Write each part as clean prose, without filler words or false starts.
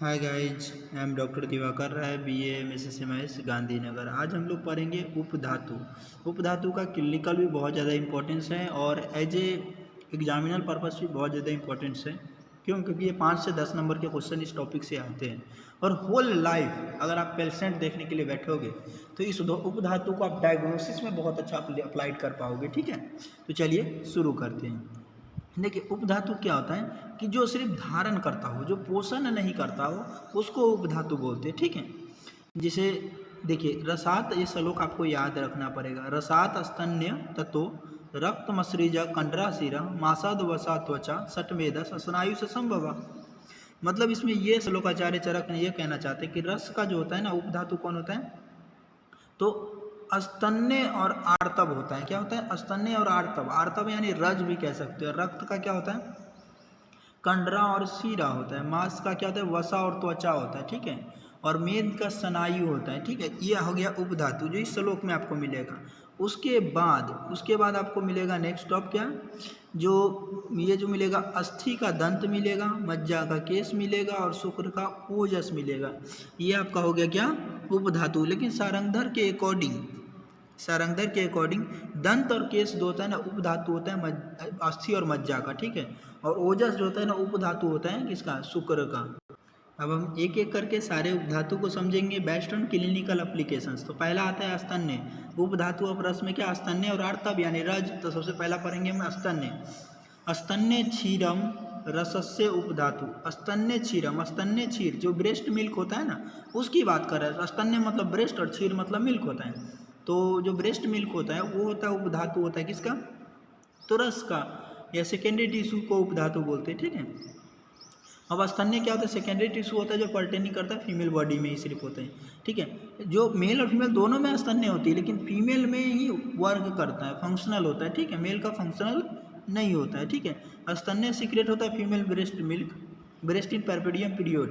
Hi guys, I am doctor Divakar Rai, BA MSc Gandhinagar. आज हम लोग पढ़ेंगे उपधातु। उपधातु का क्लिनिकल भी बहुत ज़्यादा इंपॉर्टेंस है और एज ए एग्जामिनल पर्पस भी बहुत ज़्यादा इंपॉर्टेंस है। क्यों? क्योंकि ये 5 से 10 नंबर के क्वेश्चन इस टॉपिक से आते हैं और होल लाइफ अगर आप पेशेंट देखने के लिए बैठोगे तो इस उपधातु को आप डायग्नोसिस में बहुत अच्छा अप्लाइड कर पाओगे। ठीक है, तो चलिए शुरू करते हैं। देखिए, उपधातु क्या होता है कि जो सिर्फ धारण करता हो, जो पोषण नहीं करता हो, उसको उपधातु बोलते हैं। ठीक है, जिसे देखिए रसात, ये श्लोक आपको याद रखना पड़ेगा। रसात स्तन्य ततो रक्त मसृज कंडराशिरा मासाद वसा त्वचा सटमेद स्नायु से संभवा। मतलब इसमें ये श्लोकाचार्य चरक ने ये कहना चाहते हैं कि रस का जो होता है ना, उपधातु कौन होता है? तो स्तन्य और आर्तव होता है। क्या होता है? स्तन्य और आर्तव। आर्तव यानी रज भी कह सकते हो। रक्त का क्या होता है? कंडरा और शीरा होता है। मांस का क्या होता है? वसा और त्वचा होता है। ठीक है, और मेद का स्नायु होता है। ठीक है, ये हो गया उपधातु जो इस श्लोक में आपको मिलेगा। उसके बाद आपको मिलेगा नेक्स्ट टॉप क्या, जो ये जो मिलेगा, अस्थि का दंत मिलेगा, मज्जा का केस मिलेगा और शुक्र का ओजस मिलेगा। ये आपका हो गया क्या, उपधातु। लेकिन सारंगधर के अकॉर्डिंग दंत और केस जो होता है ना, उपधातु होता है अस्थि और मज्जा का। ठीक है, और ओजस जो होता है ना, उपधातु होता है किसका? शुक्र का। अब हम एक एक करके सारे उपधातु को समझेंगे बेस्ड ऑन क्लिनिकल एप्लीकेशंस। तो पहला आता है स्तन्य। उपधातु ऑफ रस में क्या? स्तन्य और आर्तव यानी रज। तो सबसे पहला पढ़ेंगे हम स्तन्य। स्तन्य क्षीरम रसस्य उपधातु। स्तन्य क्षीरम, स्तन्य क्षीर जो ब्रेस्ट मिल्क होता है ना, उसकी बात कर रहे हैं। स्तन्य मतलब ब्रेस्ट और क्षीर मतलब मिल्क होता है। तो जो ब्रेस्ट मिल्क होता है वो होता है उपधातु होता है किसका? तो रस का, या सेकेंडरी टिश्यू को उपधातु बोलते हैं। ठीक है, अब स्तन्य क्या होता है? सेकेंडरी टिश्यू होता है जो पर्टेनिंग करता है फीमेल बॉडी में ही सिर्फ होते हैं। ठीक है, जो मेल और फीमेल दोनों में स्तन्य होती है, लेकिन फीमेल में ही वर्क करता है, फंक्शनल होता है। ठीक है, मेल का फंक्शनल नहीं होता है। ठीक है, स्तन्य सीक्रेट होता है female breast milk, breast in puerperium period.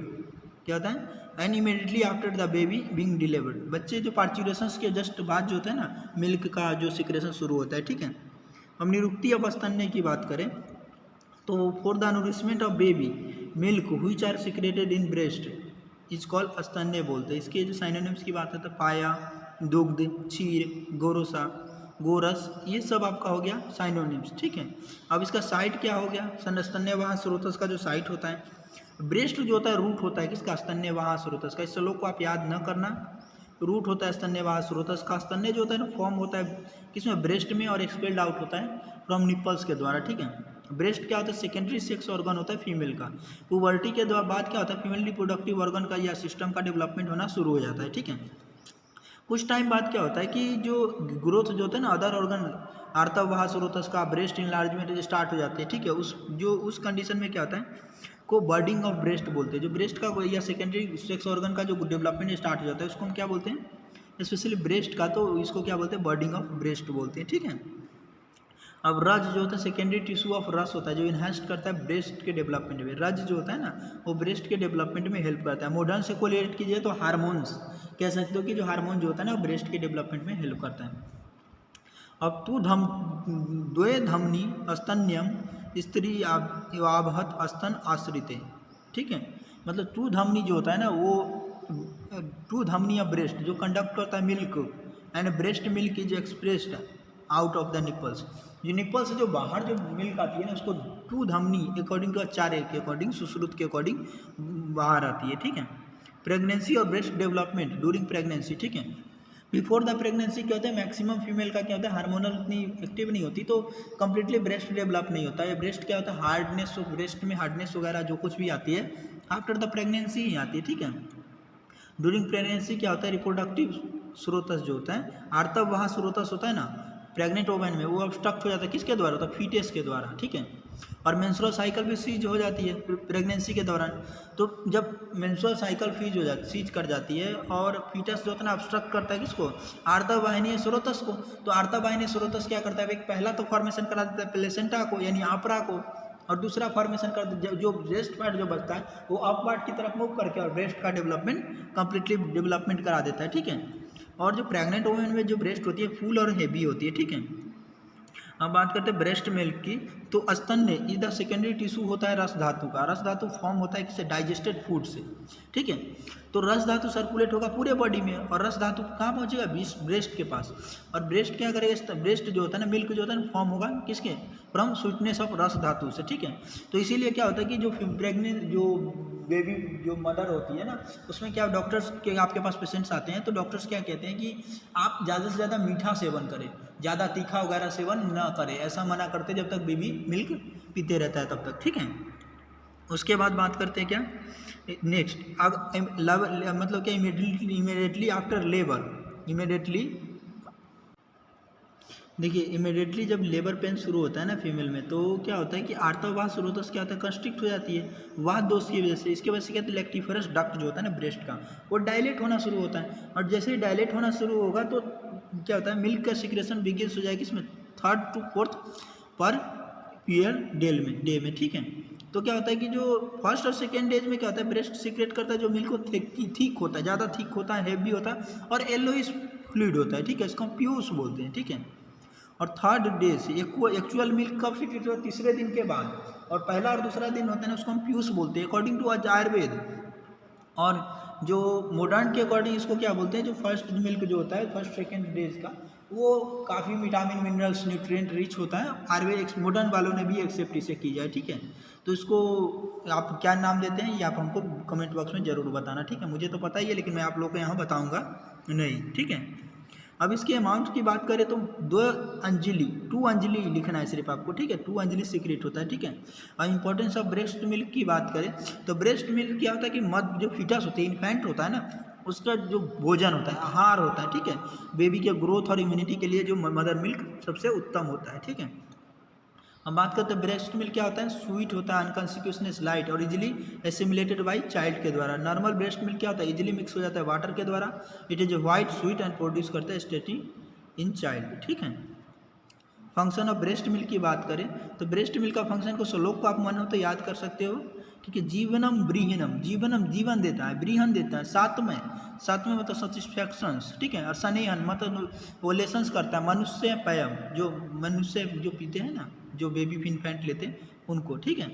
क्या होता है? And immediately after the baby being delivered. बच्चे जो पार्चुरेशन के जस्ट बाद जो होता है ना, मिल्क का जो सिक्रेशन शुरू होता है। ठीक है, हम निरुक्ति अब स्तन्य की बात करें तो for the nourishment of baby milk which are secreted in breast is called स्तन्य बोलते हैं। इसके जो साइनोनिम्स की बात है तो पाया, दुग्ध, क्षीर, गोरोसा, गोरस, ये सब आपका हो गया साइनोनिम्स। ठीक है, अब इसका साइट क्या हो गया? स्तन्यवाह स्रोतस का जो साइट होता है, ब्रेस्ट जो होता है रूट होता है किसका? स्तन्यवाह स्रोतस का। इस श्लोक को आप याद न करना। रूट होता है स्तन्यवाह स्रोतस का। स्तन्य जो होता है ना, फॉर्म होता है किसमें? ब्रेस्ट में, और एक्सपेल्ड आउट होता है फ्रॉम निपल्स के द्वारा। ठीक है, ब्रेस्ट क्या होता है? सेकेंडरी सेक्स ऑर्गन होता है फीमेल का। पुबर्टी के बाद क्या होता है? फीमेल रिप्रोडक्टिव ऑर्गन का या सिस्टम का डेवलपमेंट होना शुरू हो जाता है। ठीक है, कुछ टाइम बाद क्या होता है कि जो ग्रोथ जो होता है ना अदर ऑर्गन, आर्तवाह स्रोतस का, ब्रेस्ट इनलार्जमेंट स्टार्ट हो जाती है। ठीक है, उस कंडीशन में क्या होता है को बर्डिंग ऑफ ब्रेस्ट बोलते हैं। जो ब्रेस्ट का या सेकेंडरी सेक्स ऑर्गन का जो डेवलपमेंट स्टार्ट हो जाता है उसको हम क्या बोलते हैं? स्पेशली ब्रेस्ट का, तो इसको क्या बोलते हैं? बर्डिंग ऑफ ब्रेस्ट बोलते हैं। ठीक है, अब रज जो होता है सेकेंडरी टिश्यू ऑफ रस होता है जो इन्हेंस करता है ब्रेस्ट के डेवलपमेंट में। रज जो होता है ना, वो ब्रेस्ट के डेवलपमेंट में हेल्प करता है। मॉडर्न से कोरिलेट कीजिए तो हार्मोन्स कह सकते हो कि जो हार्मोन जो होता है ना, ब्रेस्ट के डेवलपमेंट में हेल्प करता है। अब द्वे धमनी स्तन्यम स्त्री आभत स्तन आश्रित। ठीक है, मतलब टू धमनी जो होता है ना, वो टू धमनी ऑफ ब्रेस्ट जो कंडक्ट होता है milk, and breast milk is expressed out of the nipples. जो निपल से जो बाहर जो मिल्क आती है ना, उसको टू धमनी अकॉर्डिंग टू आचार्य के अकॉर्डिंग, सुश्रुत के अकॉर्डिंग बाहर आती है। ठीक है, प्रेगनेंसी और ब्रेस्ट डेवलपमेंट ड्यूरिंग प्रेगनेंसी। ठीक है, बिफोर द प्रेगनेंसी क्या होता है? मैक्सिमम फीमेल का क्या होता है? हार्मोनल उतनी एक्टिव नहीं होती, तो कंप्लीटली ब्रेस्ट डेवलप नहीं होता है। ब्रेस्ट क्या होता है? हार्डनेस, ब्रेस्ट में हार्डनेस वगैरह जो कुछ भी आती है आफ्टर द प्रेगनेंसी ही आती है। ठीक है, ड्यूरिंग प्रेगनेंसी क्या होता है? रिप्रोडक्टिव स्रोतस जो होता है, आर्तव वहाँ स्रोतस होता है ना प्रेग्नेंट वोमेन में, वो ऑब्स्ट्रक्ट हो जाता है किसके द्वारा? होता है फीटेस के द्वारा। ठीक है, और मेंस्ट्रुअल साइकिल भी सीज हो जाती है प्रेगनेंसी के दौरान। तो जब मेंस्ट्रुअल साइकिल सीज कर जाती है और फीटस जो होता है ना ऑब्स्ट्रक्ट करता है किसको? आर्तवाहिनीय स्रोतस को। तो आर्तवाहिनीय स्रोतस क्या करता है? एक पहला तो फॉर्मेशन करा देता है प्लेसेंटा को यानी आपरा को, और दूसरा फॉर्मेशन कर जो ब्रेस्ट पार्ट जो बचता है वो अपवार्ड की तरफ मूव करके और ब्रेस्ट का डेवलपमेंट कंप्लीटली डेवलपमेंट करा देता है। ठीक है, और जो प्रेग्नेंट वुमेन में जो ब्रेस्ट होती है फुल और हेवी होती है। ठीक है, अब बात करते हैं ब्रेस्ट मिल्क की। तो स्तन में इधर सेकेंडरी टिश्यू होता है रस धातु का। रस धातु फॉर्म होता है किससे? डाइजेस्टेड फूड से, ठीक है। तो रस धातु सर्कुलेट होगा पूरे बॉडी में, और रस धातु कहाँ पहुँचेगा? ब्रेस्ट के पास। और ब्रेस्ट क्या करेगा? ब्रेस्ट जो होता है ना, मिल्क जो होता है ना, फॉर्म होगा किसके? फ्रॉम स्वीटनेस ऑफ रस धातु से, ठीक है। तो इसीलिए क्या होता है कि जो प्रेग्नेंट जो बेबी जो मदर होती है ना, उसमें क्या डॉक्टर्स के आपके पास पेशेंट्स आते हैं तो डॉक्टर्स क्या कहते हैं कि आप ज़्यादा से ज़्यादा मीठा सेवन करें, ज़्यादा तीखा वगैरह सेवन ना करें, ऐसा मना करते जब तक बेबी मिल्क पीते रहता है तब तक, ठीक है। उसके बाद बात करते हैं क्या नेक्स्ट, अब मतलब क्या इमीडिएटली आफ्टर लेबर, इमीडिएटली देखिए इमिडिएटली जब लेबर पेन शुरू होता है ना फीमेल में, तो क्या होता है कि आर्तवाद शुरू होता है, उससे क्या होता है? कंस्ट्रिक्ट हो जाती है वात दोष की वजह से। इसकी वजह से क्या होता है? लैक्टिफरस डक्ट जो होता है ना ब्रेस्ट का, वो डायलेट होना शुरू होता है, और जैसे ही डायलेट होना शुरू होगा तो क्या होता है? मिल्क का सिक्रेशन बिगिन्स हो जाएगी इसमें 3rd to 4th पर पीरियड डे में, ठीक है। तो क्या होता है कि जो फर्स्ट और सेकेंड डेज में क्या होता है? ब्रेस्ट सीक्रेट करता है जो मिल्क को थिक होता है, ज़्यादा थिक होता है, हैवी होता है, और येलोइश फ्लूइड होता है, ठीक है। इसको हम प्यूस बोलते हैं, ठीक है। और 3rd डे से एक्चुअल मिल्क कब सीक्रेट होता है? तीसरे दिन के बाद, और पहला और दूसरा दिन होता है ना, उसको हम प्यूस बोलते हैं अकॉर्डिंग टू आयुर्वेद। और जो मॉडर्न के अकॉर्डिंग इसको क्या बोलते हैं? जो फर्स्ट मिल्क जो होता है फर्स्ट सेकेंड डेज का, वो काफ़ी विटामिन मिनरल्स न्यूट्रिएंट रिच होता है। आयुर्वेद मॉडर्न वालों ने भी एक्सेप्ट इसे की जाए, ठीक है। तो इसको आप क्या नाम देते हैं ये आप हमको कमेंट बॉक्स में ज़रूर बताना, ठीक है। मुझे तो पता ही है लेकिन मैं आप लोग को यहाँ बताऊँगा नहीं, ठीक है। अब इसके अमाउंट की बात करें तो 2 अंजलि लिखना है सिर्फ आपको, ठीक है। 2 अंजलि सीक्रेट होता है, ठीक है। और इंपॉर्टेंस ऑफ ब्रेस्ट मिल्क की बात करें तो ब्रेस्ट मिल्क क्या होता है कि मद जो फीटस होते हैं, इन्फेंट होता है ना, उसका जो भोजन होता है, आहार होता है, ठीक है। बेबी के ग्रोथ और इम्यूनिटी के लिए जो मदर मिल्क सबसे उत्तम होता है, ठीक है। हम बात करते हैं ब्रेस्ट मिल्क क्या होता है? स्वीट होता है, अनकॉन्सिक्यूसनेस लाइट और इजिली एसिमुलेटेड बाई चाइल्ड के द्वारा। नॉर्मल ब्रेस्ट मिल्क क्या होता है? इजिली मिक्स हो जाता है वाटर के द्वारा। It is white sweet and produce करता है स्टेटिंग इन चाइल्ड, ठीक है। फंक्शन ऑफ ब्रेस्ट मिल्क की बात करें तो ब्रेस्ट मिल्क का फंक्शन को श्लोक को आप मन हो तो याद कर सकते हो, ठीक है। जीवनम ब्रीहनम, जीवनम जीवन देता है, ब्रीहन देता है, सातवें मतलब सेटिस्फैक्शंस, ठीक है। और सनेहन मतलब ओलेशंस करता है, मनुष्य पयम जो मनुष्य जो पीते हैं ना, जो बेबी इन्फेंट लेते हैं उनको, ठीक है।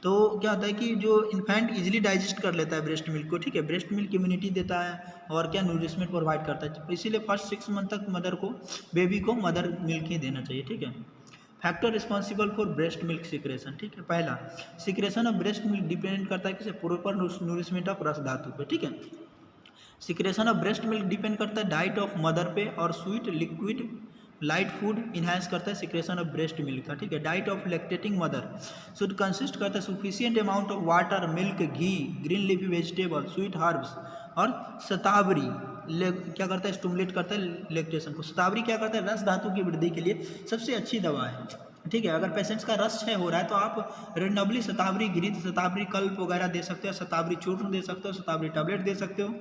तो क्या होता है कि जो इन्फेंट इजीली डाइजेस्ट कर लेता है ब्रेस्ट मिल्क को, ठीक है। ब्रेस्ट मिल्क इम्यूनिटी देता है और क्या न्यूट्रिशमेंट प्रोवाइड करता है, इसीलिए फर्स्ट 6 मंथ तक मदर को बेबी को मदर मिल्क ही देना चाहिए, ठीक है। Factor responsible for breast milk secretion, ठीक है। पहला, secretion of breast milk depend करता है किसे? प्रॉपर नूरिशमेंट ऑफ रस धातु पे, ठीक है। Secretion of breast milk depend करता है डाइट ऑफ मदर पे, और sweet liquid light food enhance करता है सिक्रेशन ऑफ ब्रेस्ट मिल्क का, ठीक है। Diet of lactating mother should consist करता है sufficient amount of water, milk, ghee, green leafy vegetable, sweet herbs, और शतावरी क्या करता है? स्टिमुलेट करता है लैक्टेशन को। शतावरी क्या करता है? रस धातु की वृद्धि के लिए सबसे अच्छी दवा है, ठीक है। अगर पेशेंट्स का रस क्षय हो रहा है तो आप रेंडमली शतावरी घृत, शतावरी कल्प वगैरह दे सकते हो, शतावरी चूर्ण दे सकते हो, शतावरी टैबलेट दे सकते हो।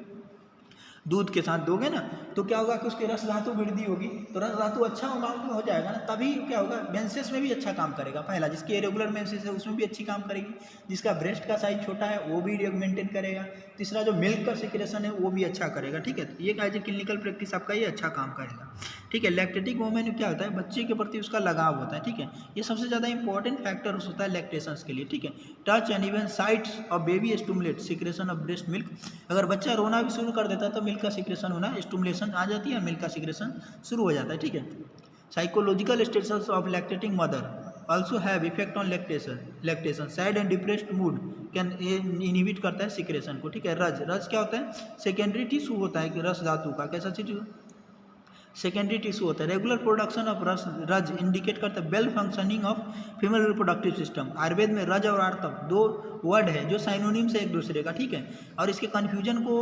दूध के साथ दोगे ना तो क्या होगा कि उसकी रस धातु वृद्धि होगी, तो रस धातु अच्छा अमाउंट में हो जाएगा ना, तभी क्या होगा? मेंसेस में भी अच्छा काम करेगा। पहला, जिसकी इरेगुलर मेंसेस है उसमें भी अच्छी काम करेगी, जिसका ब्रेस्ट का साइज छोटा है वो भी मेंटेन करेगा। तीसरा, जो मिल्क का सिक्रेशन है वो भी अच्छा करेगा, ठीक है। ये एज ए क्लिनिकल प्रैक्टिस आपका ये अच्छा काम करेगा, ठीक है। लैक्टेटिक वोमेन क्या होता है? बच्चे के प्रति उसका लगाव होता है, ठीक है। ये सबसे ज़्यादा इंपॉर्टेंट फैक्टर होता है लैक्टेशंस के लिए, ठीक है। Touch and even sites of baby stimulate secretion of breast milk. अगर बच्चा रोना भी शुरू कर देता है तो मिल्क का सिक्रेशन होना, स्टिमुलेशन आ जाती है, मिल्क का सिक्रेशन शुरू हो जाता है, ठीक है। Psychological status of lactating mother also have effect on lactation sad and depressed mood can inhibit करता है सिक्रेशन को, ठीक है। रज क्या होता है? सेकेंडरी टिश्यू होता है कि रस धातु का, कैसा टिश्यू? सेकेंडरी टिश्यू होता है। रेगुलर प्रोडक्शन ऑफ रज इंडिकेट करता है well functioning of female reproductive system. Ayurveda में रज और आर्तव 2 वर्ड है जो साइनोनिम्स है एक दूसरे का, ठीक है। और इसके कन्फ्यूजन को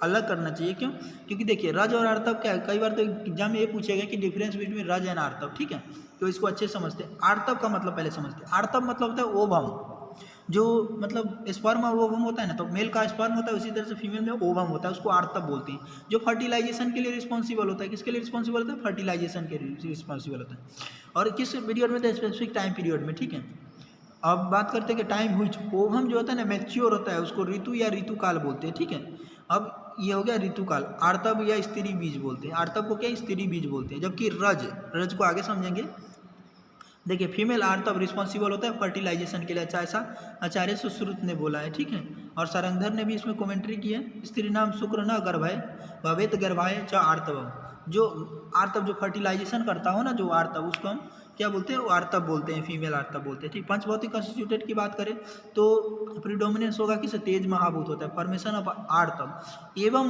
अलग करना चाहिए, क्यों? क्योंकि देखिए रज और आर्तव क्या है, कई बार तो एग्जाम में ये पूछेगा कि डिफरेंस बिटवीन रज एंड आर्तव, ठीक है। तो इसको अच्छे से समझते हैं। आर्तव का मतलब पहले समझते हैं। आर्तव मतलब होता है ओवम, जो मतलब स्पर्म और ओवम होता है ना, तो मेल का स्पर्म होता है उसी तरह से फीमेल में ओवम होता है, उसको आर्तव बोलते हैं। जो फर्टिलाइजेशन के लिए रिस्पॉन्सिबल होता है, किसके लिए रिस्पॉन्सिबल होता है? फर्टिलाइजेशन के लिए रिस्पॉन्सिबल होता है। और किस पीरियड में? तो स्पेसिफिक टाइम पीरियड में, ठीक है। अब बात करते हैं कि टाइम हुई ओवम जो होता है ना मैच्योर होता है, उसको ऋतु या ऋतुकाल बोलते हैं, ठीक है। अब ये हो गया ऋतुकाल। आर्तव या स्त्री बीज बोलते हैं। आर्तव को क्या? स्त्री बीज बोलते हैं। जबकि रज को आगे समझेंगे। देखिए फीमेल आर्तव रिस्पॉन्सिबल होता है फर्टिलाइजेशन के लिए, अच्छा ऐसा आचार्य सुश्रुत ने बोला है, ठीक है। और सारंगधर ने भी इसमें कमेंट्री की है, स्त्री नाम शुक्र न गर्भय भवेत गर्भाय च आर्तवम। जो आर्तव जो फर्टिलाइजेशन करता हो ना, जो आर्तव, उसको हम क्या बोलते हैं, वो आर्तव बोलते हैं, फीमेल आर्तव बोलते हैं, ठीक। पंचभौतिक कॉन्स्टिट्यूटेड की बात करें तो प्रीडोमिनेंस होगा किस, तेज महाभूत होता है, फॉर्मेशन ऑफ आर्तव एवं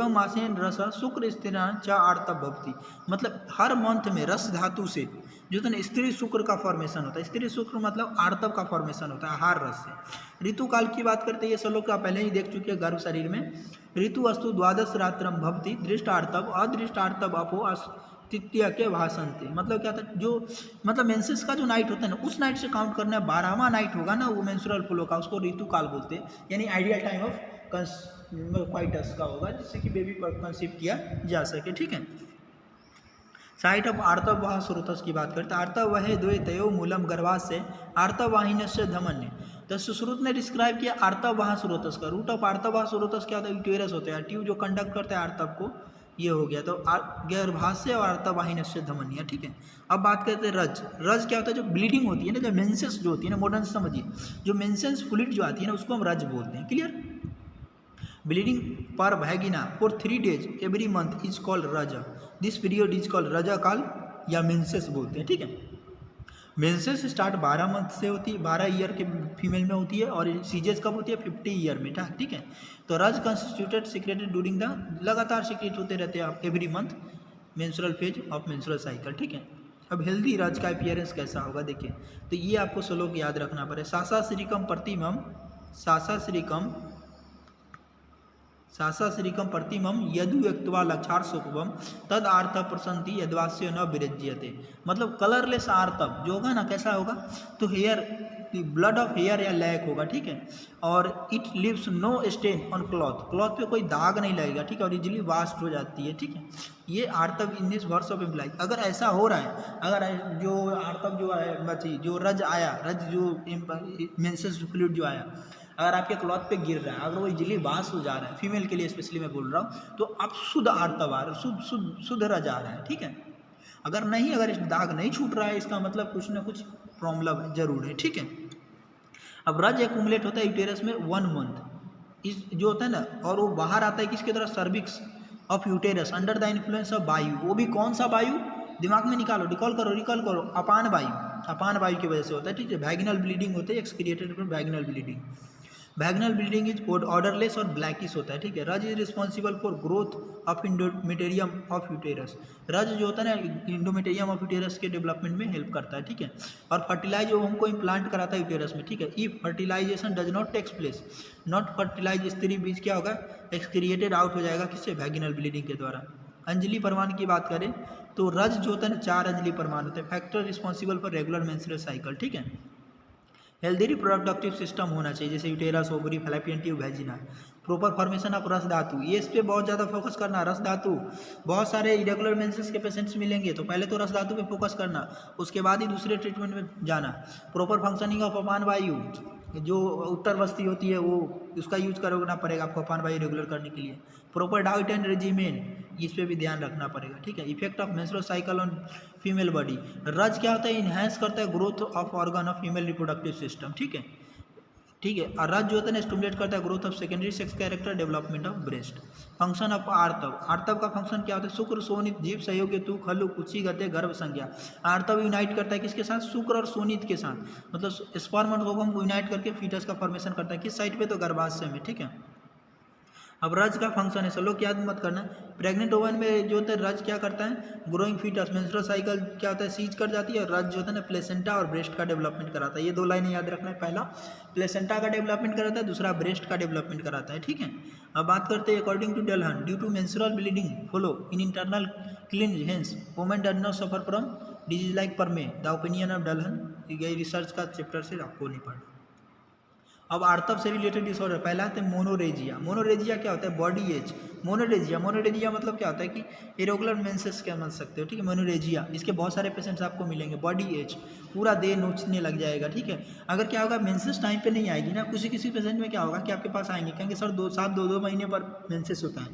मासेन रस शुक्र स्त्रीण च आर्तव भवति। मतलब हर मंथ में रस धातु से जो है ना स्त्री शुक्र का फॉर्मेशन होता है, स्त्री शुक्र मतलब आर्तव का फॉर्मेशन होता है हार रस से। ऋतु काल की बात करते हैं, ये श्लोक आप पहले ही देख चुके हैं, गर्भ शरीर में ऋतु अस्तु द्वादश रात्रम भवति दृष्ट आर्तव अदृष्ट आर्तव अपो तृतीय के भाषण थे। मतलब क्या था, जो मतलब मेंसेस का जो नाइट होता है ना, उस नाइट से काउंट करना है, 12वां नाइट होगा ना वो मेंस्ट्रुअल फ्लो का, उसको ऋतु काल बोलते हैं, यानी आइडियल टाइम ऑफ क्वाइटस का होगा, जिससे कि बेबी पर कंसीव किया जा सके, ठीक है। साइट ऑफ आर्तव वाह स्रोतस की बात करते हैं, आर्तव वह द्वे तयो मूलम गर्भास से आर्तव वाहिन्य धमन्य। तो सुश्रुत ने डिस्क्राइब किया आर्तव वाह स्रोतस का, रूट ऑफ आर्तव वाह स्रोतस क्या होता है, यूटेरस होता है, ट्यूब जो कंडक्ट करता है आर्तव को, ये हो गया। तो गर्भाशय और आर्तव वाहिन्य धमन्य, ठीक है। अब बात करते हैं रज। रज क्या होता है, जो ब्लीडिंग होती है ना, जो मेंसेस जो होती है ना, मॉडर्न से समझिए, जो मेंसेस फ्लूइड जो आती है ना, उसको हम रज बोलते हैं, clear. Bleeding per vagina for 3 days every month is called रज, दिस पीरियड इज कॉल्ड रजा काल या मेंसेस बोलते हैं, ठीक है। मेंसेस स्टार्ट 12 मंथ से होती है, 12 ईयर के फीमेल में होती है, और सीजेस कब होती है, 50 ईयर में, ठीक है। तो रज कंस्टिट्यूटेड सिक्रेटेड ड्यूरिंग द, लगातार सिक्रेट होते रहते हैं every month menstrual phase of menstrual cycle, ठीक है। अब हेल्दी रज का अपीयरेंस कैसा होगा देखिए, तो ये आपको श्लोक याद रखना पड़ेगा। सासा श्रीकम प्रतिमम, सासा श्रीकम प्रतिमम यदु यक्त्वा लक्षार सुपम तद आर्तव प्रसंति यद्वास्य न विरज्यते। मतलब कलरलेस आर्तव जो होगा ना, कैसा होगा, तो हेयर, ब्लड ऑफ हेयर या लैक होगा, ठीक है। और it leaves no stain on cloth, cloth पे कोई दाग नहीं लगेगा, ठीक है, और इजिली वास्ट हो जाती है, ठीक है। ये आर्तव in this verse of employ, अगर ऐसा हो रहा है, अगर जो आर्तव जो है, जो रज आया, रज जो मेंसेस फ्लूइड जो आया, अगर आपके क्लॉथ पे गिर रहा है, अगर वो इजिली वाश हो जा रहा है, फीमेल के लिए स्पेशली मैं बोल रहा हूँ, तो आप शुद्ध आर्तव आ रहा है, शुद्ध रज आ रहा है, ठीक है। अगर नहीं, अगर इस दाग नहीं छूट रहा है, इसका मतलब कुछ ना कुछ प्रॉब्लम जरूर है, ठीक है। अब रज एक्यूमुलेट होता है यूटेरस में 1 month, इस जो होता है ना, और वो बाहर आता है किसके तरह, cervix of uterus under the influence of वायु। वो भी कौन सा वायु, दिमाग में निकालो, रिकॉल करो, अपान वायु की वजह से होता है, ठीक है। वैगिनल ब्लीडिंग होते हैं, excreted from vaginal bleeding. Vaginal bleeding is odourless और ब्लैकिश होता है, ठीक है। रज is responsible for growth of endometrium of uterus. रज जो होता है ना, इंडोमेटेरियम ऑफ यूटेरस के डेवलपमेंट में हेल्प करता है, ठीक है। और फर्टिलाइज वो हमको इम्प्लांट कराता है यूटेरस में, ठीक है। If fertilization does not takes place, not fertilize, स्त्री बीज क्या होगा, एक्सक्रिएटेड आउट हो जाएगा, किससे, वैगिनल ब्लीडिंग के द्वारा। अंजलि परमाणु की बात करें तो रज जो होता है ना, 4 अंजलि परमाणु होते हैं, factor responsible for regular menstrual cycle, ठीक है। हेल्दी रिप्रोडक्टिव सिस्टम होना चाहिए, जैसे uterus, ovary, fallopian tube, vagina. Proper formation of रस धातु, ये इस पर बहुत ज़्यादा फोकस करना। रस धातु, बहुत सारे इरेगुलर मेंसेस के पेशेंट्स मिलेंगे, तो पहले तो रस धातु पे फोकस करना, उसके बाद ही दूसरे ट्रीटमेंट में जाना। प्रॉपर फंक्शनिंग ऑफ अपान वायु, जो उत्तर बस्ती होती है वो, उसका यूज करना पड़ेगा आपको अपान वायु रेगुलर करने के लिए। प्रॉपर डाइट एंड रेजिमेन, इस पर भी ध्यान रखना पड़ेगा, ठीक है। Effect of menstrual cycle on female body, रज क्या होता है, इन्हेंस करता है growth of organ of female reproductive system, ठीक है, ठीक है। और रज जो होता है ना, स्टिमुलेट करता है growth of secondary sex character, development of breast. Function of आर्तव, आर्तव का फंक्शन क्या होता है, शुक्र शोणित जीव सहयोग तू खलु कुची गते गर्भ संज्ञा। आर्तव यूनाइट करता है किसके साथ, शुक्र और शोणित के साथ, मतलब स्पर्म और ओवम को यूनाइट करके फीटस का फॉर्मेशन करता है, किस साइड पे, तो गर्भाशय में, ठीक है। अब रज का फंक्शन है, लोग याद मत करना, प्रेग्नेंट वोमन में जो होता है रज क्या करता है, ग्रोइंग फीटस, मेंस्ट्रुअल साइकिल क्या होता है, सीज कर जाती है, और रज जो होता है ना, प्लेसेंटा और ब्रेस्ट का डेवलपमेंट कराता है। ये 2 लाइनें याद रखना है, पहला प्लेसेंटा का डेवलपमेंट कराता है, दूसरा ब्रेस्ट का डेवलपमेंट कराता है, ठीक है। अब बात करते हैं according to Dalhana, due to menstrual bleeding follow in internal clean hence women does not suffer from disease like परमे, द ओपिनियन ऑफ डलहन। ये रिसर्च का चैप्टर से आपको नहीं पढ़ना। अब आर्तव से रिलेटेड डिसऑर्डर, पहला है मोनोरेजिया। मोनोरेजिया क्या होता है, बॉडी एज। मोनोरेजिया मतलब क्या होता है कि इरेगुलर मेंसेस क्या समझ सकते हो, ठीक है। मोनोरेजिया, इसके बहुत सारे पेशेंट्स आपको मिलेंगे। बॉडी एज, पूरा देह नोचने लग जाएगा, ठीक है। अगर क्या होगा, मेंसेस टाइम पे नहीं आएगी ना, किसी पेशेंट में क्या होगा कि आपके पास आएंगे, कहेंगे सर 2 महीने पर मेंसेस होता है,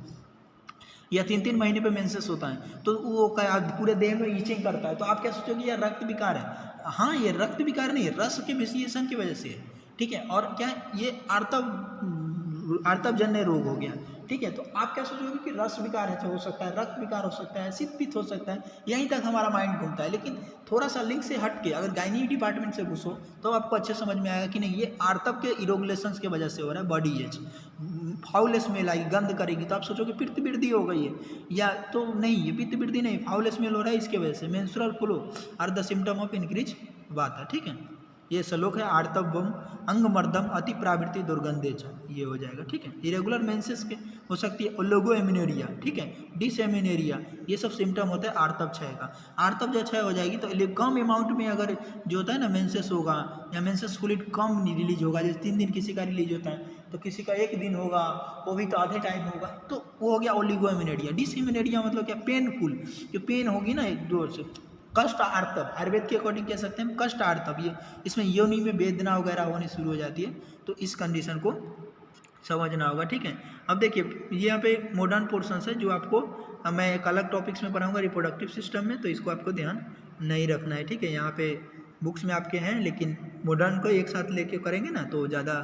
या 3-3 महीने पे मेंसेस होता है, तो वो क्या पूरे देह में ईचिंग करता है, तो आप क्या सोचोगे यार रक्त विकार है। हाँ, ये रक्त विकार नहीं है, रस के विशेषण की वजह से है, ठीक है। और क्या है, ये आर्तव जन्य रोग हो गया, ठीक है। तो आप क्या सोचोगे कि रस विकार है, हो सकता है रक्त विकार हो सकता है, शीत पित्त हो सकता है, यहीं तक हमारा माइंड घूमता है। लेकिन थोड़ा सा लिंक से हट के अगर गायनी डिपार्टमेंट से घुसो तो आपको अच्छे समझ में आएगा कि नहीं, ये आर्तव के इरोगुलेशंस की वजह से हो रहा है। बॉडी एज फाउल स्मेल आई, गंध करेगी तो आप सोचोगे पित्त वृद्धि हो गई है, या तो नहीं, ये पित्त वृद्धि नहीं, फाउल स्मेल हो रहा है इसके वजह से। Menstrual flow are the symptom of increase vata, ठीक है। ये श्लोक है आर्तवम अंगमर्दम अति प्रावृत्ति दुर्गंधेच, ये हो जाएगा, ठीक है। इरेगुलर मेंसेस के हो सकती है ओलिगोएमिनेरिया, ठीक है, डिसएमिनेरिया, ये सब सिम्टम होता है आर्तव क्षय का। आर्तव जब क्षय हो जाएगी तो कम अमाउंट में अगर जो होता है ना मेंसेस होगा या मेंसेस फ्लूइड कम रिलीज होगा, जैसे 3 दिन किसी का रिलीज होता है तो किसी का 1 दिन होगा, वो भी तो आधे टाइम होगा, तो वो हो गया ओलिगोएमिनेरिया। डिसएमिनेरिया मतलब क्या, पेनफुल, जो पेन होगी ना एक जोर से, कष्ट आर्तव, आयुर्वेद के अकॉर्डिंग कह सकते हैं कष्ट आर्तव, ये इसमें योनि में वेदना वगैरह होनी शुरू हो जाती है, तो इस कंडीशन को समझना होगा, ठीक है। अब देखिए ये यहाँ पे मॉडर्न पोर्शंस है जो आपको मैं एक अलग टॉपिक्स में पढ़ाऊंगा रिप्रोडक्टिव सिस्टम में, तो इसको आपको ध्यान नहीं रखना है, ठीक है। यहाँ पे बुक्स में आपके हैं, लेकिन मॉडर्न को एक साथ लेके करेंगे ना तो ज़्यादा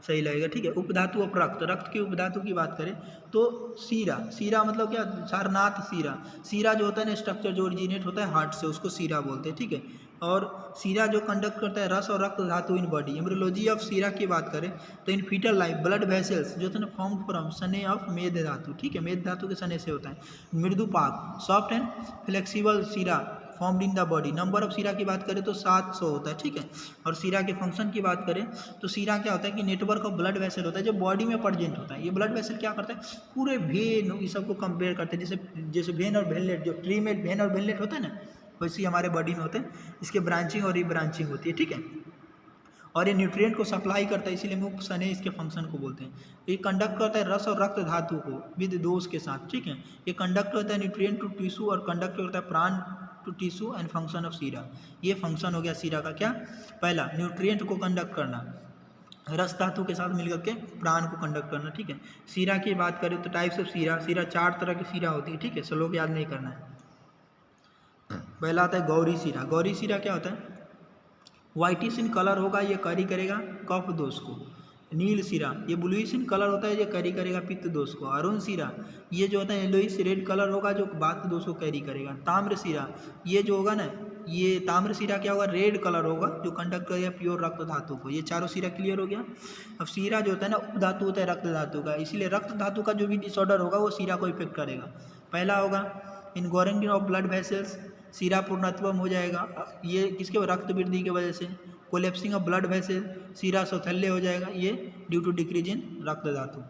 सही लगेगा, ठीक है। उपधातु और रक्त, रक्त की उपधातु की बात करें तो सीरा, सीरा मतलब क्या, सारनाथ सीरा, सीरा जो होता है ना स्ट्रक्चर जो ओरिजिनेट होता है हार्ट से, उसको सीरा बोलते हैं, ठीक है। और सीरा जो कंडक्ट करता है रस और रक्त धातु इन बॉडी। एम्ब्रियोलॉजी ऑफ सीरा की बात करें तो इन फीटल लाइफ ब्लड वेसल्स जो होता है ना फॉर्म्ड फ्रॉम सने ऑफ मेद धातु, ठीक है, मेद धातु के सने से होता है। मृदुपाक soft and flexible Sira formed in the body. Number of सीरा की बात करें तो 700 होता है, ठीक है। और सीरा के फंक्शन की बात करें तो सीरा क्या होता है कि नेटवर्क ऑफ ब्लड वेसल होता है जो बॉडी में प्रेजेंट होता है। ये ब्लड वेसल क्या करता है, पूरे वेन ये सबको कंपेयर करते हैं, जैसे वेन और वेनलेट, जो ट्री में वेन और वेनलेट होता है ना, वैसे ही हमारे बॉडी में होते हैं। इसके ब्रांचिंग और रीब्रांचिंग होती है, ठीक है। और ये न्यूट्रिएंट को सप्लाई करता है, इसीलिए मुख्य सने इसके फंक्शन को बोलते हैं। ये कंडक्ट करता है रस और रक्त धातु को विद डोज के साथ, ठीक है। ये कंडक्ट करता है न्यूट्रिएंट टू टिश्यू और कंडक्ट करता है prana to tissue and function of sira. ये फंक्शन हो गया सीरा का, क्या, पहला न्यूट्रिएंट को कंडक्ट करना, रस धातु के साथ मिलकर के प्राण को कंडक्ट करना, ठीक है। सीरा की बात करें तो टाइप्स ऑफ सीरा, सीरा 4 तरह की सीरा होती है, ठीक है, श्लोक याद नहीं करना है। पहला आता है गौरी सीरा। गौरी सीरा क्या होता है, व्हाइटिश इन कलर होगा, ये कैरी करेगा कफ दोष को। नील सीरा ये ब्लूइश इन कलर होता है, ये कैरी करेगा पित्त दोष को। अरुण सीरा ये जो होता है येलोइश रेड कलर होगा जो वात दोष को कैरी करेगा। ताम्र सीरा ये जो होगा ना, ये ताम्र सीरा क्या होगा, रेड कलर होगा जो कंडक्ट करेगा प्योर रक्त धातु को। ये चारों सीरा क्लियर हो गया। अब सीरा जो होता है ना उपधातु होता है रक्त धातु का, इसीलिए रक्त धातु का जो भी डिसऑर्डर होगा वो सीरा को इफेक्ट करेगा। पहला होगा इनगोरेंटिन ऑफ ब्लड वेसल्स, सीरा पूर्णत्वम हो जाएगा, ये किसके रक्त वृद्धि की वजह से। कोलेप्सिंग ऑफ ब्लड वेसल, सीरा शौथल्य हो जाएगा, ये ड्यू टू डिक्रीज इन रक्त धातु।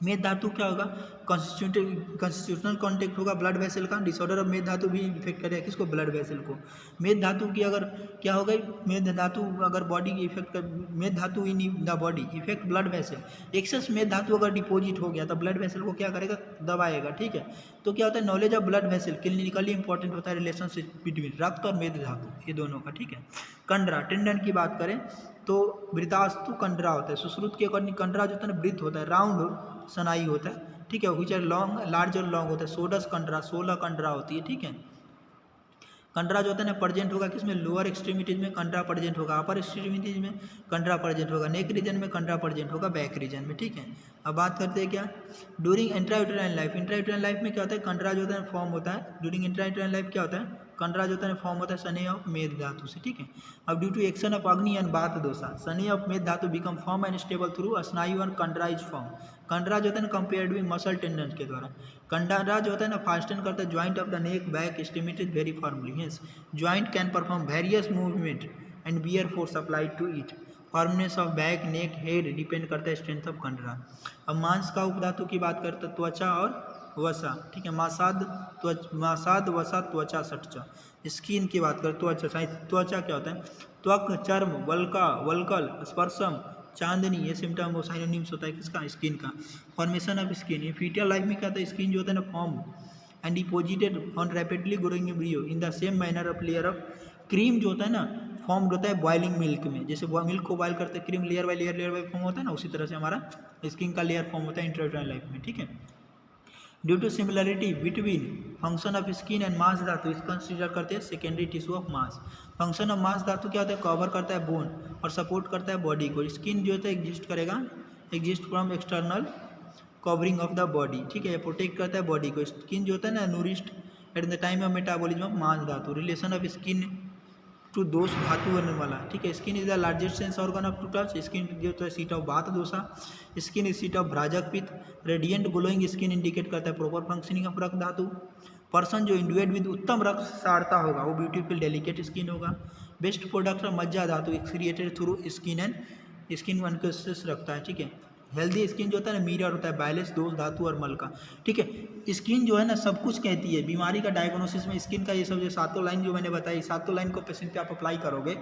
मेद धातु क्या होगा, कॉन्स्टिट्यूशनल कॉन्टेक्ट होगा ब्लड वेसल का, डिसऑर्डर ऑफ मेद धातु भी इफेक्ट करेगा किसको, ब्लड वेसल को। मेद धातु की अगर क्या होगा, मेद धातु अगर बॉडी की इफेक्ट कर, meda dhatu in the body effect blood vessel. Excess meda dhatu अगर डिपोजिट हो गया तो ब्लड वेसल को क्या करेगा, दबाएगा, ठीक है। तो क्या होता है, knowledge of blood vessel clinically important होता है, रिलेशनशिप बिटवीन रक्त और मेद धातु ये दोनों का, ठीक है। कंडरा, टेंडन की बात करें तो वृतास्तु कंडरा होता है। सुश्रुत के अकॉर्डिंग कंडरा जो होता है ना वृत्त होता है, राउंड सनाई होता है, ठीक है, विच आर लॉन्ग लार्ज और लॉन्ग होता है। सोडस कंडरा 16 कंडरा होती है, ठीक है। कंडरा जो होता है ना प्रेजेंट होगा किसमें, लोअर एक्सट्रीमिटीज में कंडरा प्रेजेंट होगा, अपर एक्सट्रीमिटीज में कंडरा प्रेजेंट होगा, नेक रीजन में कंडरा प्रेजेंट होगा, बैक रीजन में, ठीक है। अब बात करते हैं क्या, during intrauterine life. Intrauterine life में क्या होता है, कंडरा जो होता है फॉर्म होता है। ड्यूरिंग इंट्रायूटेराइन लाइफ क्या होता है, कंडरा जो होता है फॉर्म होता है सने ऑफ मेद धातु से, ठीक है। अब ड्यू टू एक्शन ऑफ अग्नि एंड बात दोषा, सने ऑफ मेद धातु become form and stable through स्नायु एंड कंडरा इज फॉर्म। कंडरा जो होता है ना कंपेयर्ड विद मसल टेंडन के द्वारा। कंडरा जो होता है ना फास्टन करता है joint of the neck back stimulated very formally, hence joint can perform various movement and bear force applied to it. Firmness of back neck head depend करता है स्ट्रेंथ ऑफ कंडरा। अब मांस का उपधातु की बात करते हैं त्वचा और वसा, ठीक है। मासाद वसा त्वचा सटचा। स्किन की बात करें त्वचा, त्वचा क्या होता है, त्वक चर्म वल्का वल्कल स्पर्शम चांदनी, ये सिम्टम वो साइनोनिम्स होता है किसका, स्किन का। फॉर्मेशन ऑफ स्किन, ये फीटल लाइफ में क्या होता है, स्किन जो होता है ना form and deposited on rapidly growing embryo in the same manner of layer of. Cream जो होता है ना फॉर्म होता है बॉइलिंग मिल्क में, जैसे मिल्क को बॉयल करते हैं क्रीम लेयर बाय फॉर्म होता है ना, उसी तरह से हमारा स्किन का लेयर फॉर्म होता है इंट्रायूटेराइन लाइफ में, ठीक है। Due to similarity between function of skin and mamsa dhatu इसको कंसिडर करते हैं secondary tissue of mamsa. Function of mamsa dhatu क्या होता है, कवर करता है बोन और सपोर्ट करता है बॉडी को। स्किन जो होता है एग्जिस्ट करेगा, exist from external covering of the body, ठीक है, प्रोटेक्ट करता है बॉडी को। स्किन जो होता है ना nourished at the time of metabolism of mamsa धातु। रिलेशन ऑफ स्किन टू दोष धातु बनने वाला, ठीक है। Skin is the largest sense organ of to touch. Skin जो है seat of vata dosha. Skin is seat of bhrajaka pitta. Radiant glowing skin indicate करता है प्रॉपर फंक्शनिंग ऑफ रक्त धातु। पर्सन जो इंडुएड विद उत्तम रक्त सारता होगा वो ब्यूटीफुल डेलिकेट स्किन होगा। Best product of majja dhatu excreted through skin and skin unconscious रखता है, ठीक है। हेल्दी स्किन जो होता है ना मिरर होता है बैलेंस दोष धातु और मल का, ठीक है। स्किन जो है ना सब कुछ कहती है। बीमारी का डायग्नोसिस में स्किन का ये सब जो सातों लाइन जो मैंने बताई, सातों लाइन को पेशेंट पे आप अप्लाई करोगे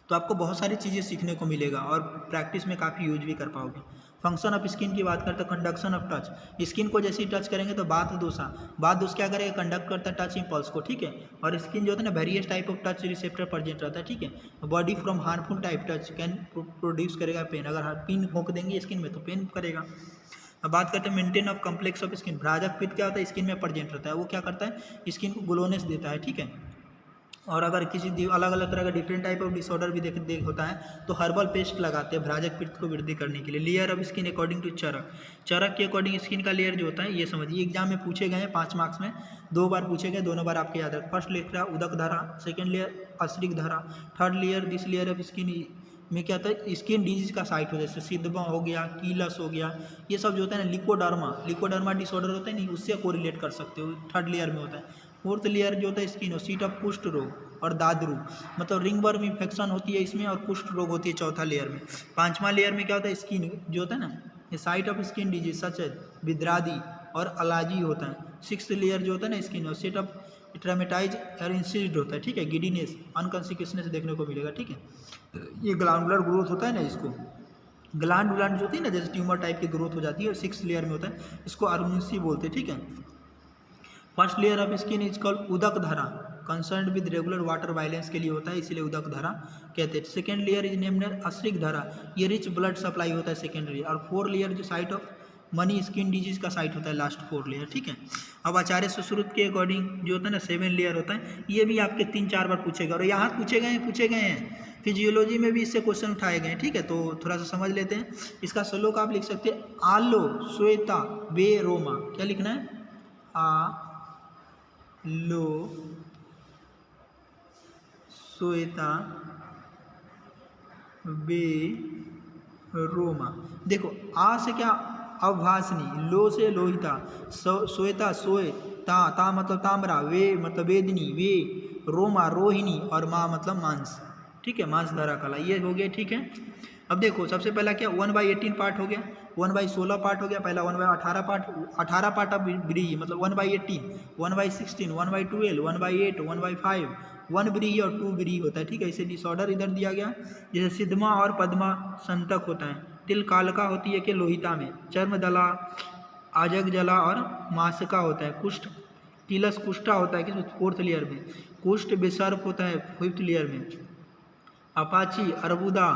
तो आपको बहुत सारी चीज़ें सीखने को मिलेगा और प्रैक्टिस में काफ़ी यूज भी कर पाओगे। फंक्शन ऑफ स्किन की बात करते हैं, कंडक्शन ऑफ टच। स्किन को जैसे ही टच करेंगे तो बात दोषा, बात दोष क्या करेगा, कंडक्ट करता है टच इम्पल्स को, ठीक है। और स्किन जो होता है ना various type of touch receptor present रहता है, ठीक है। Body from harmful type touch can produce करेगा पेन। अगर पिन भोंक देंगे स्किन में तो पेन करेगा। अब बात करते हैं maintain of complex of skin. भ्राजक पित्त क्या होता है, स्किन में प्रेजेंट रहता है, वो क्या करता है, स्किन को ग्लोनेस देता है, ठीक है। और अगर किसी अलग अलग तरह का डिफरेंट टाइप ऑफ डिसऑर्डर भी देख होता है तो हर्बल पेस्ट लगाते हैं भ्राजक पित्त को वृद्धि करने के लिए। Layer of skin according to Charak. Charak के अकॉर्डिंग स्किन का लेयर जो होता है ये समझिए। एग्जाम में पूछे गए हैं 5 मार्क्स में 2 बार पूछे गए, दोनों बार आपके याद रख। फर्स्ट लेयर उदक धारा, सेकेंड लेयर अश्रिक धारा, third layer this layer of skin में क्या होता है, स्किन डिजीज का साइट हो, जैसे सिद्धमा हो गया, कीलस हो गया, ये सब जो होता है ना लिकोडर्मा डिसऑर्डर होता है नहीं, उससे कोरिलेट कर सकते हो, थर्ड लेयर में होता है। फोर्थ लेयर जो होता है स्किन और सीट ऑफ कुष्ठ रोग और दादरू, मतलब रिंगवर्म इन्फेक्शन होती है इसमें और कुष्ठ रोग होती है चौथा लेयर में। 5वां लेयर में क्या होता है, स्किन जो होता है ना ये site of skin disease such है विद्रादी और अलाजी होता है। 6th लेयर जो होता है ना स्किन और सेट ऑफ ट्रामेटाइज और इंसिस्ड होता है, ठीक है। गिडीनेस अनकॉन्सिक्वेंसनेस देखने को मिलेगा, ठीक है। ये ग्लैंडुलर ग्रोथ होता है ना, इसको ग्लैंड जो होती है ना जैसे ट्यूमर टाइप की ग्रोथ हो जाती है और 6th लेयर में होता है, इसको अर्मुसी बोलते हैं, ठीक है। First layer of skin is called उदक धारा, concern with regular water violence के लिए होता है, इसलिए उदक धारा कहते हैं। सेकेंड लेयर इज नेम्ड अश्रिक धारा, ये रिच ब्लड सप्लाई होता है सेकेंड लेयर। और 4 लेयर जो site of money skin disease का साइट होता है लास्ट 4 लेयर, ठीक है। अब आचार्य सुश्रुत के अकॉर्डिंग जो होता है ना 7 लेयर होता है, ये भी आपके 3-4 बार पूछे गए और यहाँ पूछे गए हैं। फिजियोलॉजी में भी इससे क्वेश्चन उठाए गए हैं, ठीक है। तो थोड़ा सा समझ लेते हैं। इसका श्लोक आप लिख सकते हैं, आलो श्वेता बे रोमा। क्या लिखना है, आ लो श्वेता बे रोमा। देखो आ से क्या अवभासनी, लो से लोहिता, श्वेता सोए, ता मतलब ताम्रा, वे मतलब वेदनी वे, रोमा रोहिणी और माँ मतलब मांस, ठीक है, मांस धारा कला, ये हो गया, ठीक है। अब देखो सबसे पहला क्या 1/18 पार्ट हो गया, 1/16 पार्ट हो गया, पहला 1/18 पार्ट, 18 पार्ट ऑफ ब्रीही मतलब 1/18, 1/16, 1/12, 1/8, 1/5, 1 ब्रीही और 2 ब्रीही होता है, ठीक है। इसे डिसऑर्डर इधर दिया गया, जैसे सिद्धमा और पद्मा संतक होता है। तिल कालका होती है कि लोहिता में, चर्म दला आजग जला और मासका होता है। कुष्ठ तिलस कुष्ठा होता है कि 4th लेयर में। कुष्ठ विसर्प होता है 5th लेयर में। अपाची अर्बुदा,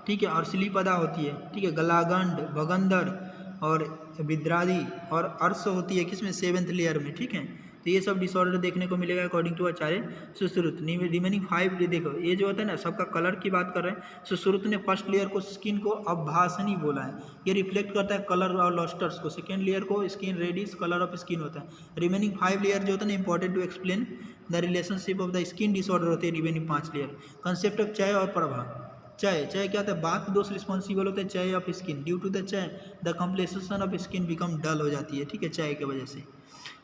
ठीक है, और श्लीपदा होती है, ठीक है। गलागंड भगंदर और विद्रादी और अर्स होती है किसमें 7th लेयर में, ठीक है। तो ये सब डिसऑर्डर देखने को मिलेगा according to Acharya Sushruta. Remaining 5 देखो, ये जो होता है ना सबका कलर की बात कर रहे हैं। सुश्रुत ने फर्स्ट लेयर को स्किन को अभासनी बोला है, ये रिफ्लेक्ट करता है कलर और लॉस्टर्स को। सेकेंड लेयर को skin reddish colour of skin होता है। रिमेनिंग 5 लेयर जो होता है ना important to explain the relationship of the skin disorder होते हैं रिमेनिंग 5 लेयर। कंसेप्ट ऑफ चय और प्रभा। चय क्या होता है, बात दोष रिस्पॉन्सिबल होते हैं chaya of skin. Due to the chaya the complexion of skin become dull हो जाती है, ठीक है, चय की वजह से।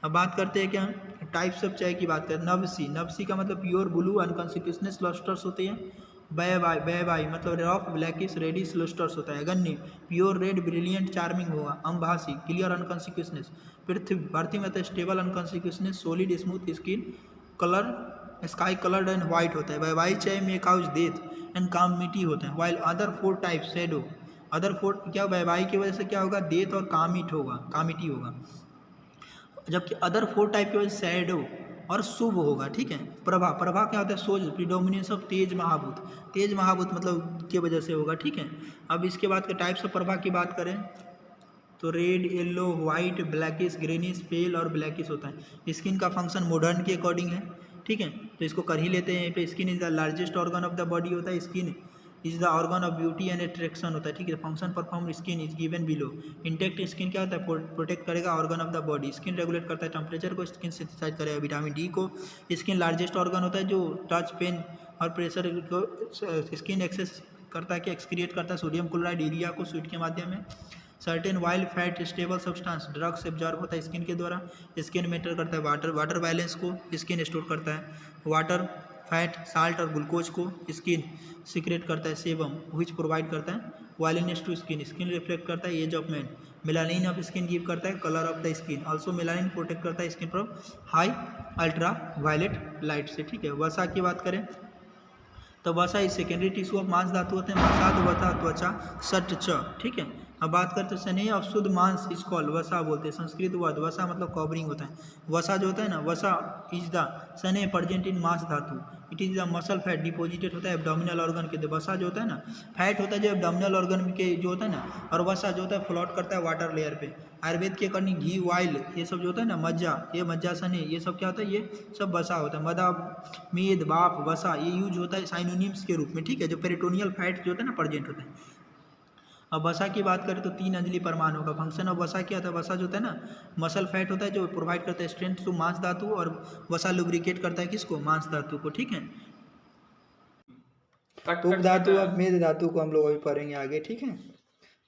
अब बात करते हैं क्या टाइप्स ऑफ चाय की बात करें। नवसी का मतलब प्योर ब्लू अनकॉन्सिक्वेंस लस्टर्स होते हैं। बैबाई मतलब रफ ब्लैकिश रेडिश लस्टर्स होता है। गन्नी प्योर रेड ब्रिलियंट चार्मिंग होगा। अम्भासी क्लियर अनकॉन्सिक्वेंस। पृथ्वी मतलब stable inconsequence solid smooth skin colour sky coloured and white होता है। बैबाई चाय में काउज डेथ एंड कामिटी होता है। While other 4 type shadow, other 4 क्या बैबाई की वजह से क्या होगा, डेथ और कामिटी होगा। जबकि अदर 4 टाइप की वजह से शैडो और शुभ होगा, ठीक है। प्रभा क्या होता है, सोज प्रीडोमिनेंस ऑफ तेज महाभूत मतलब की वजह से होगा, ठीक है। अब इसके बाद के टाइप्स ऑफ प्रभा की बात करें तो red, yellow, white, blackish, greenish, pale और ब्लैकिश होता है। स्किन का फंक्शन मॉडर्न के अकॉर्डिंग है, ठीक है, तो इसको कर ही लेते हैं। यहाँ पे skin is the largest organ of the body होता है, skin is the organ of beauty and attraction होता है, ठीक है। Function perform skin is given below. Intact skin क्या होता है, प्रोटेक्ट करेगा organ of the body. Skin regulate करता है टेम्परेचर को, स्किन सिंथेसाइज करेगा विटामिन डी को। स्किन लार्जेस्ट ऑर्गन होता है जो टच, पेन और प्रेशर को स्किन एक्सेस करता है कि एक्सक्रिएट करता है सोडियम क्लोराइड, यूरिया को स्वीट के माध्यम में। Certain wild fat stable substance drugs absorb होता है स्किन के द्वारा। स्किन मेंटेन करता है वाटर बैलेंस को, स्किन स्टोर करता है वाटर, फैट, साल्ट और ग्लूकोज को। स्किन सीक्रेट करता है सेबम विच प्रोवाइड करता है oiliness to skin. Skin reflect करता है age of man. Melanin of skin give करता है colour of the skin. Also melanin protect करता है skin from high ultraviolet light से, ठीक है। वसा की बात करें तो वसा is secondary tissue of mamsa धातु होते हैं, मसाद, वसा, त्वचा, सट, च, ठीक है। अब बात करते हैं स्नेह ऑफ शुद्ध मांस इज कॉल्ड, वसा बोलते हैं, संस्कृत वर्ड वसा मतलब कवरिंग होता है। वसा जो होता है ना, वसा इज द स्नेह प्रेजेंट इन मांस धातु। It is the muscle fat deposited होता है एब्डोमिनल ऑर्गन के। वसा जो होता है ना, फैट होता है जो एब्डोमिनल ऑर्गन के जो होता है ना, और वसा जो होता है फ्लोट करता है वाटर लेयर पे। आयुर्वेद के अकॉर्डिंग घी, ऑयल, ये सब जो होता है ना, मज्जा, ये मज्जा सने, ये सब क्या होता है, ये सब वसा होता है। मदा, मेद, बाप, वसा ये यूज होता है साइनोनिम्स के रूप में, ठीक है, जो पेरिटोनियल फैट जो होता है ना प्रेजेंट होता है। अब वसा की बात करें तो 3 अंजलि परमाणु का फंक्शन ऑफ वसा क्या होता है। वसा जो होता है ना, मसल फैट होता है जो प्रोवाइड करता है स्ट्रेंथ टू मांस धातु, और वसा लुब्रिकेट करता है किसको, मांस धातु को, ठीक है। उपधातु अब मेद धातु को हम लोग अभी पढ़ेंगे आगे, ठीक है।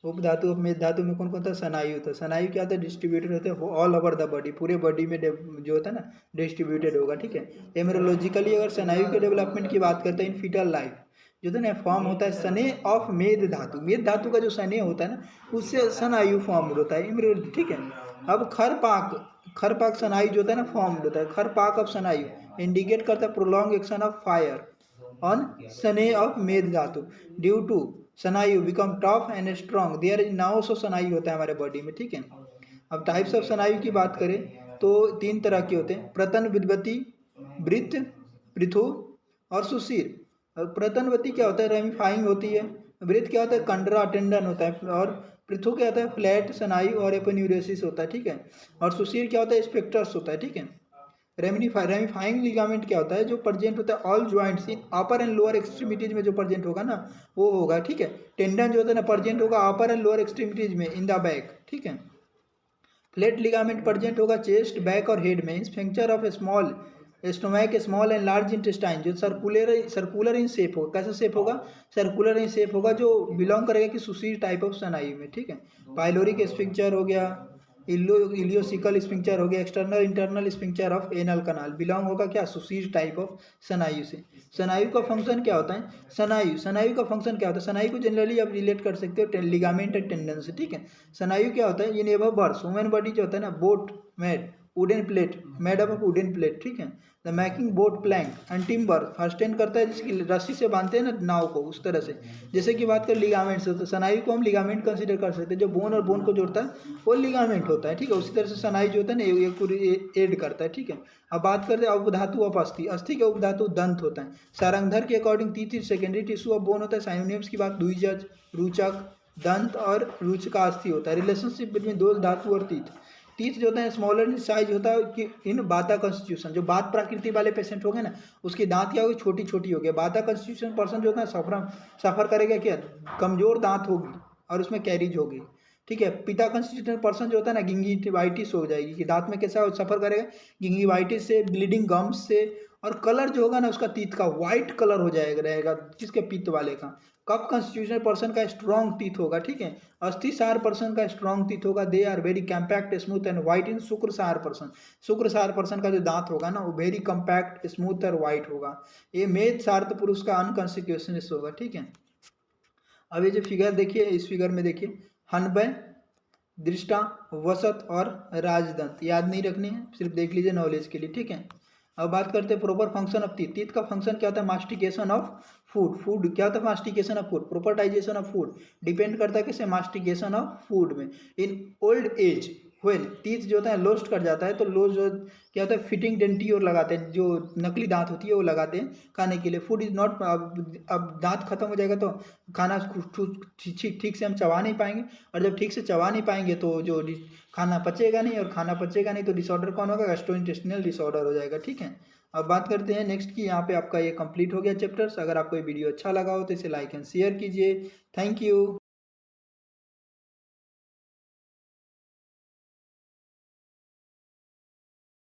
उपधातु अब मेद धातु में कौन कौन था, स्नायु होता है। स्नायु क्या होता है, डिस्ट्रीब्यूटेड होते हैं ऑल ओवर द बॉडी, पूरे बॉडी में जो होता है ना डिस्ट्रीब्यूटेड होगा, ठीक है। एमरोलॉजिकली अगर स्नायु के डेवलपमेंट की बात करते हैं इन फीटल लाइफ, जो है ना फॉर्म होता है सने ऑफ मेद धातु। मेद धातु का जो सने होता है ना, उससे स्नायु फॉर्म होता है एम्ब्रियो, ठीक है। अब खरपाक स्नायु जो होता है ना फॉर्म होता है। खरपाक ऑफ स्नायु इंडिकेट करता है prolong action of fire on सने of meda dhatu due to snayu become tough and strong there is now so snayu होता है हमारे बॉडी में, ठीक है। अब टाइप्स ऑफ स्नायु की बात करें तो 3 तरह के होते हैं, प्रतन, विद्वती, वृत्त, पृथु और सुशीर। प्रतनवती क्या होता है, रेमिफाइंग होती है। वृत्त क्या होता है, कंडरा टेंडन होता है। और पृथु क्या होता है, फ्लैट स्नायु और एपोन्यूरोसिस होता है, ठीक है। और सुशीर क्या होता है, स्पेक्टर्स होता है, ठीक है। रेमिफाइंग लिगामेंट क्या होता है, जो प्रेजेंट होता है all joints in upper and lower extremities में जो प्रेजेंट होगा ना वो होगा, ठीक है। टेंडन जो होता है ना प्रेजेंट होगा अपर एंड लोअर एक्सट्रीमिटीज में इन द बैक, ठीक है। फ्लैट लिगामेंट प्रेजेंट होगा चेस्ट, बैक और हेड में। Sphincter of small stomach, small and large intestine जो सर्कुलर इन शेप होगा। कैसा शेप होगा, सर्कुलर इन शेप होगा, जो बिलोंग करेगा कि सुशीर टाइप ऑफ स्नायु में, ठीक है। पाइलोरिक स्फिंक्चर हो गया, इलियोसिकल स्फिंक्चर हो गया, external internal sphincter of anal canal belong होगा क्या, सुशीर टाइप ऑफ स्नायु से। स्नायु का फंक्शन क्या होता है, स्नायु का फंक्शन क्या होता है, स्नायु को जनरली आप रिलेट कर सकते हो लिगामेंट एंड टेंडन से, ठीक है। स्नायु क्या होता है, in above birds human body जो होता है ना, boat made wooden plate, made up of wooden plate, ठीक है। The making boat plank and timber fastened करता है, जिसकी रस्सी से बांधते हैं ना नाव को, उस तरह से। जैसे कि बात करें लिगामेंट से, तो स्नायु को हम लिगामेंट कंसीडर कर सकते हैं, जो बोन और बोन को जोड़ता है वो लिगामेंट होता है, ठीक है। उसी तरह से स्नायु जो होता है ना ये पूरी एड करता है, ठीक है। अब बात करते हैं उपधातु ऑफ अस्थि। अस्थि का उपधातु दंत होता है। सारंगधर के अकॉर्डिंग तीसरी सेकेंडरी टिश्यू ऑफ बोन होता है। साइनोनिम्स की बात द्विजज, रुचक, दंत और रुचका अस्थि होता है। रिलेशनशिप बिटवीन दो धातु और तीत जो होता है स्मॉलर इन साइज होता है कि इन बाता कॉन्स्टिट्यूशन, जो बात प्रकृति वाले पेशेंट हो गए ना उसकी दांत क्या होगी, छोटी छोटी हो गई। बाता कॉन्स्टिट्यूशन पर्सन जो होता है सफर करेगा क्या, कमजोर दांत होगी और उसमें कैरीज होगी, ठीक है। पिता कॉन्स्टिट्यूशन पर्सन जो होता है ना गिंगिवाइटिस हो जाएगी, कि दांत में कैसा सफर करेगा, गिंगिवाइटिस से, ब्लीडिंग गम्स से, और कलर जो होगा ना उसका टीथ का व्हाइट कलर हो जाएगा रहेगा, किसके पित्त वाले का। कप कॉन्स्टिट्यूशन पर्सन का स्ट्रॉन्ग टीथ होगा, ठीक है। अस्थिसार पर्सन का स्ट्रॉन्ग टीथ होगा, they are very compact smooth and white in शुक्रसार पर्सन। शुक्रसार पर्सन का जो दांत होगा ना वो वेरी कम्पैक्ट स्मूथ और व्हाइट होगा। ये मेध सार्थ पुरुष का अनकॉन्सिक्यूशनिस्ट होगा, ठीक है। अब ये जो फिगर देखिए, इस फिगर में देखिए हनबय, दृष्टा, वसत और राजदंत याद नहीं रखने हैं, सिर्फ देख लीजिए नॉलेज के लिए, ठीक है। अब बात करते हैं proper function of teeth. Teeth का फंक्शन क्या होता है, मास्टिकेशन ऑफ फूड। फूड क्या होता है, mastication of food. Proper digestion of food depend करता है किससे, मास्टिकेशन ऑफ फूड में। In old age when teeth जो होता है लोस्ट कर जाता है, तो लोस्ट जो क्या होता है फिटिंग डेंटियोर लगाते हैं, जो नकली दांत होती है वो लगाते हैं खाने के लिए। फूड इज नॉट, अब दांत खत्म हो जाएगा तो खाना ठीक ठीक से हम चबा नहीं पाएंगे, और जब ठीक से चबा नहीं पाएंगे तो जो खाना पचेगा नहीं, और खाना पचेगा नहीं तो डिसऑर्डर कौन होगा, गैस्ट्रोइंटेस्टिनल डिसऑर्डर हो जाएगा। ठीक है, अब बात करते हैं नेक्स्ट की। यहाँ पे आपका ये कंप्लीट हो गया चैप्टर्स। अगर आपको ये वीडियो अच्छा लगा हो तो इसे लाइक एंड शेयर कीजिए। Thank you.